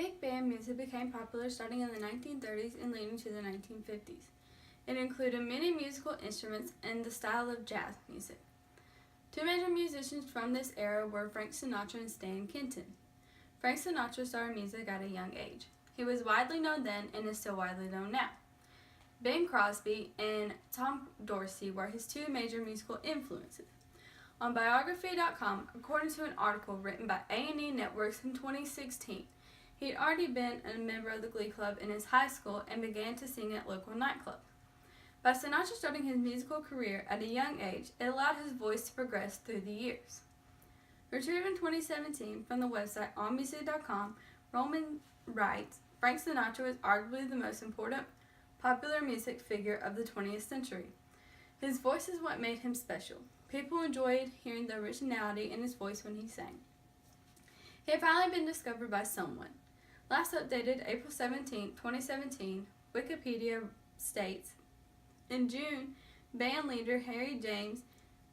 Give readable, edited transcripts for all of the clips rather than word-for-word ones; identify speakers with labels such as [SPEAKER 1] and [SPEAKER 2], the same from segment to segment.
[SPEAKER 1] Big band music became popular starting in the 1930s and leading to the 1950s. It included many musical instruments and the style of jazz music. Two major musicians from this era were Frank Sinatra and Stan Kenton. Frank Sinatra started music at a young age. He was widely known then and is still widely known now. Bing Crosby and Tom Dorsey were his two major musical influences. On Biography.com, according to an article written by A&E Networks in 2016, he had already been a member of the Glee Club in his high school and began to sing at local nightclubs. By Sinatra starting his musical career at a young age, it allowed his voice to progress through the years. Retrieved in 2017 from the website allmusic.com, Roman writes, Frank Sinatra was arguably the most important popular music figure of the 20th century. His voice is what made him special. People enjoyed hearing the originality in his voice when he sang. He had finally been discovered by someone. Last updated April 17, 2017, Wikipedia states, in June, band leader Harry James,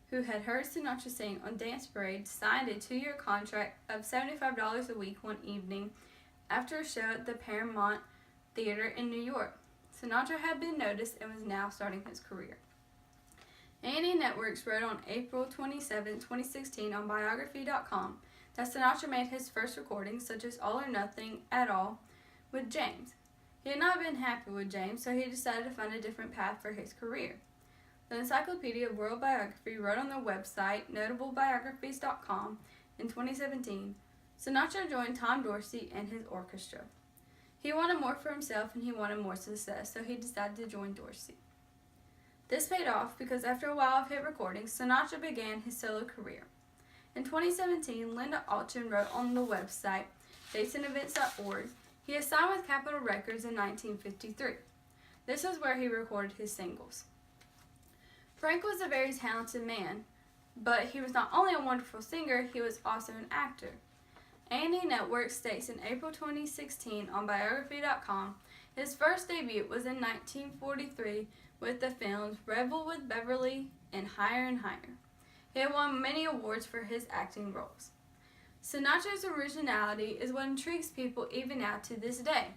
[SPEAKER 1] who had heard Sinatra sing on Dance Parade, signed a 2-year contract of $75 a week one evening after a show at the Paramount Theater in New York. Sinatra had been noticed and was now starting his career. A&E Networks wrote on April 27, 2016 on Biography.com that Sinatra made his first recordings, such as All or Nothing at All, with James. He had not been happy with James, so he decided to find a different path for his career. The Encyclopedia of World Biography wrote on their website, notablebiographies.com, in 2017, Sinatra joined Tom Dorsey and his orchestra. He wanted more for himself and he wanted more success, so he decided to join Dorsey. This paid off because after a while of hit recordings, Sinatra began his solo career. In 2017, Linda Alchin wrote on the website, datesandevents.org, he had signed with Capitol Records in 1953. This is where he recorded his singles. Frank was a very talented man, but he was not only a wonderful singer, he was also an actor. A&E Network states in April 2016 on Biography.com, his first debut was in 1943 with the films Rebel with Beverly and Higher and Higher. He had won many awards for his acting roles. Sinatra's originality is what intrigues people even now to this day.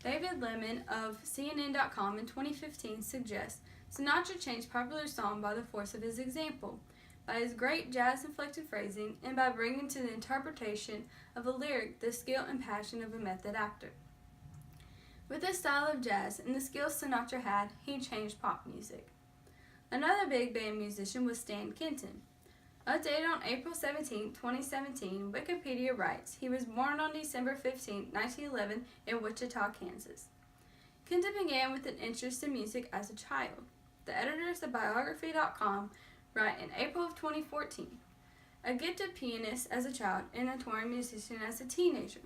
[SPEAKER 1] David Lemon of CNN.com in 2015 suggests Sinatra changed popular song by the force of his example, by his great jazz-inflected phrasing, and by bringing to the interpretation of a lyric the skill and passion of a method actor. With his style of jazz and the skills Sinatra had, he changed pop music. Another big band musician was Stan Kenton. Updated on April 17, 2017, Wikipedia writes, he was born on December 15, 1911 in Wichita, Kansas. Kenton began with an interest in music as a child. The editors of Biography.com write in April of 2014, a gifted pianist as a child and a touring musician as a teenager.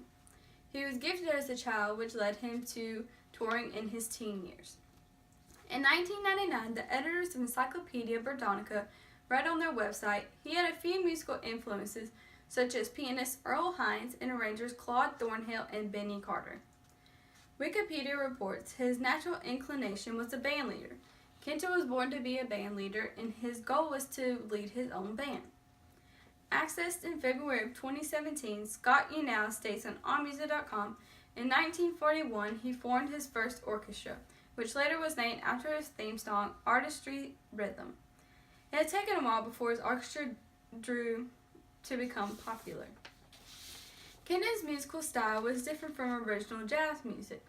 [SPEAKER 1] He was gifted as a child, which led him to touring in his teen years. In 1999, the editors of Encyclopedia Britannica wrote on their website, he had a few musical influences, such as pianist Earl Hines and arrangers Claude Thornhill and Benny Carter. Wikipedia reports his natural inclination was a bandleader. Kenton was born to be a bandleader, and his goal was to lead his own band. Accessed in February of 2017, Scott Yanow states on allmusic.com, in 1941 he formed his first orchestra, which later was named after his theme song, Artistry Rhythm. It had taken a while before his orchestra drew to become popular. Kenton's musical style was different from original jazz music.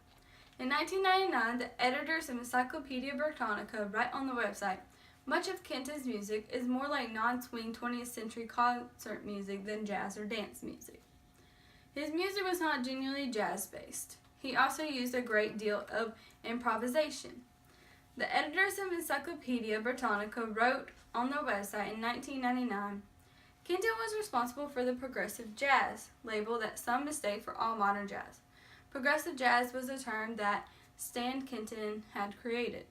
[SPEAKER 1] In 1999, the editors of Encyclopedia Britannica write on the website, much of Kenton's music is more like non-swing 20th century concert music than jazz or dance music. His music was not genuinely jazz-based. He also used a great deal of improvisation. The editors of Encyclopedia Britannica wrote on their website in 1999, Kenton was responsible for the progressive jazz label that some mistake for all modern jazz. Progressive jazz was a term that Stan Kenton had created.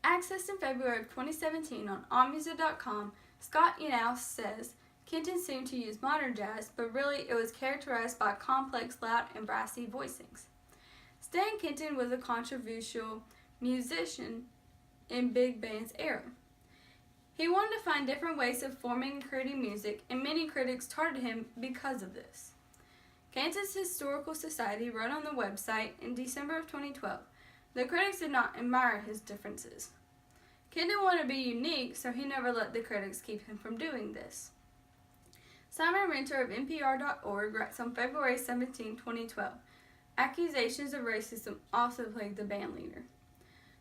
[SPEAKER 1] Accessed in February of 2017 on allmusic.com, Scott Yanow says, Kenton seemed to use modern jazz, but really it was characterized by complex, loud, and brassy voicings. Stan Kenton was a controversial musician in big band's era. He wanted to find different ways of forming and creating music, and many critics targeted him because of this. Kansas Historical Society wrote on the website in December of 2012, the critics did not admire his differences. Kenton wanted to be unique, so he never let the critics keep him from doing this. Simon Renter of NPR.org writes on February 17, 2012, accusations of racism also plagued the band leader.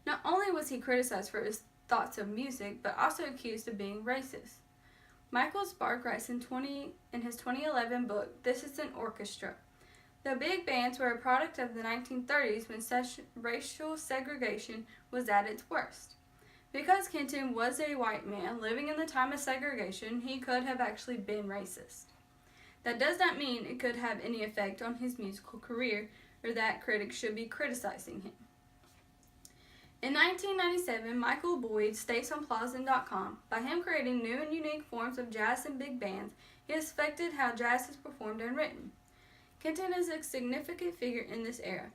[SPEAKER 1] Not only was he criticized for his thoughts of music, but also accused of being racist. Michael Spark writes in his 2011 book, This Is an Orchestra. The big bands were a product of the 1930s when racial segregation was at its worst. Because Kenton was a white man living in the time of segregation, he could have actually been racist. That does not mean it could have any effect on his musical career or that critics should be criticizing him. In 1997, Michael Boyd states on Plausin.com, by him creating new and unique forms of jazz and big bands, he has affected how jazz is performed and written. Kenton is a significant figure in this era.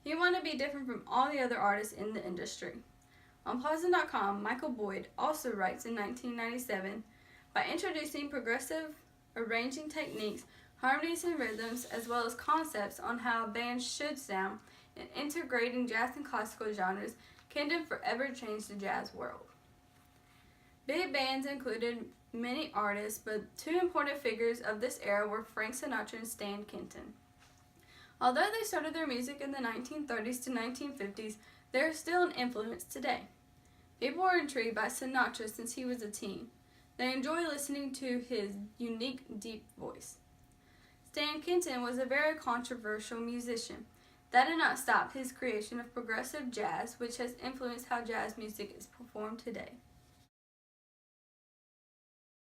[SPEAKER 1] He wanted to be different from all the other artists in the industry. On Plausin.com, Michael Boyd also writes in 1997, by introducing progressive arranging techniques, harmonies and rhythms, as well as concepts on how bands should sound, and integrating jazz and classical genres, Kenton forever changed the jazz world. Big bands included many artists, but two important figures of this era were Frank Sinatra and Stan Kenton. Although they started their music in the 1930s to 1950s, they are still an influence today. People were intrigued by Sinatra since he was a teen. They enjoy listening to his unique, deep voice. Stan Kenton was a very controversial musician. That did not stop his creation of progressive jazz, which has influenced how jazz music is performed today.